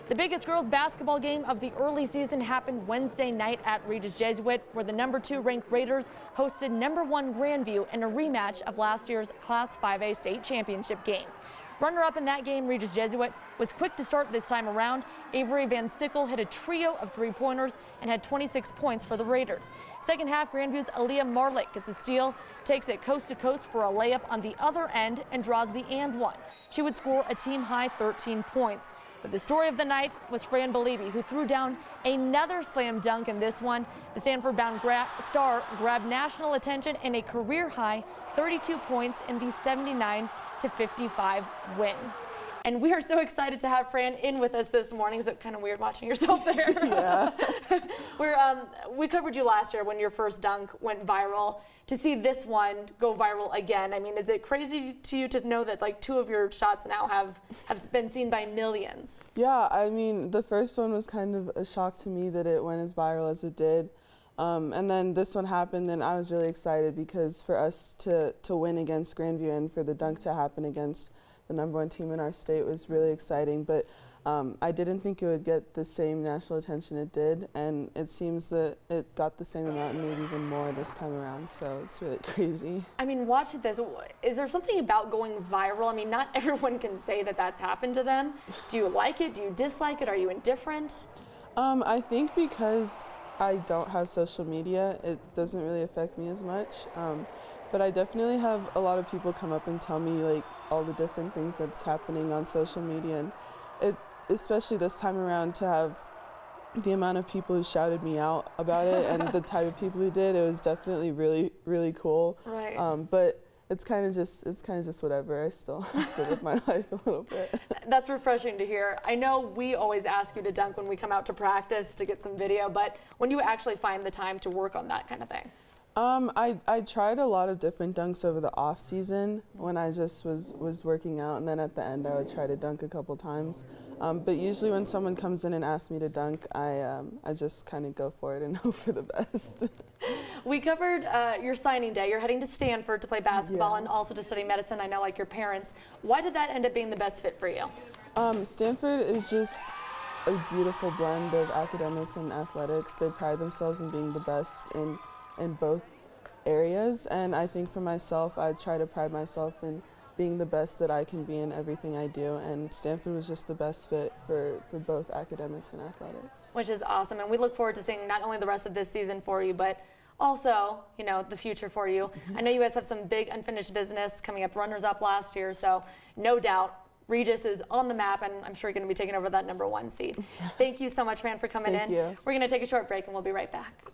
The biggest girls basketball game of the early season happened Wednesday night at Regis Jesuit, where the #2 ranked Raiders hosted #1 Grandview in a rematch of last year's Class 5A state championship game. Runner-up in that game, Regis Jesuit, was quick to start this time around. Avery Van Sickle hit a trio of three-pointers and had 26 points for the Raiders. Second half, Grandview's Aaliyah Marlick gets a steal, takes it coast to coast for a layup on the other end, and draws the and one. She would score a team-high 13 points. But the story of the night was Fran Belibi, who threw down another slam dunk in this one. The Stanford-bound star grabbed national attention in a career-high 32 points in the 79-55 win. And we are so excited to have Fran in with us this morning. Is it kind of weird watching yourself there? Yeah. We covered you last year when your first dunk went viral. To see this one go viral again, I mean, is it crazy to you to know that like two of your shots now have been seen by millions? Yeah, I mean, the first one was kind of a shock to me that it went as viral as it did. And then this one happened, and I was really excited because for us to win against Grandview and for the dunk to happen against the #1 team in our state was really exciting. But I didn't think it would get the same national attention it did, and it seems that it got the same amount and maybe even more this time around, so it's really crazy. I mean, watch this. Is there something about going viral? I mean, not everyone can say that that's happened to them. Do you like it? Do you dislike it? Are you indifferent? I think because I don't have social media, it doesn't really affect me as much. But I definitely have a lot of people come up and tell me like all the different things that's happening on social media, and especially this time around to have the amount of people who shouted me out about it and the type of people who did, it was definitely really cool. Right. But it's kind of just whatever. I still have to live my life a little bit. That's refreshing to hear. I know we always ask you to dunk when we come out to practice to get some video, but when do you actually find the time to work on that kind of thing? I tried a lot of different dunks over the off season when I just was working out, and then at the end I would try to dunk a couple times. But usually when someone comes in and asks me to dunk, I just kind of go for it and hope for the best. We covered your signing day. You're heading to Stanford to play basketball and also to study medicine, I know, like your parents. Why did that end up being the best fit for you? Stanford is just a beautiful blend of academics and athletics. They pride themselves in being the best in both areas, and I think for myself, I try to pride myself in being the best that I can be in everything I do, and Stanford was just the best fit for both academics and athletics. Which is awesome, and we look forward to seeing not only the rest of this season for you, but also, you know, the future for you. I know you guys have some big unfinished business coming up, runners-up last year, so no doubt Regis is on the map, and I'm sure you're going to be taking over that #1 seed. Thank you so much, Fran, for coming in. Thank you. We're going to take a short break, and we'll be right back.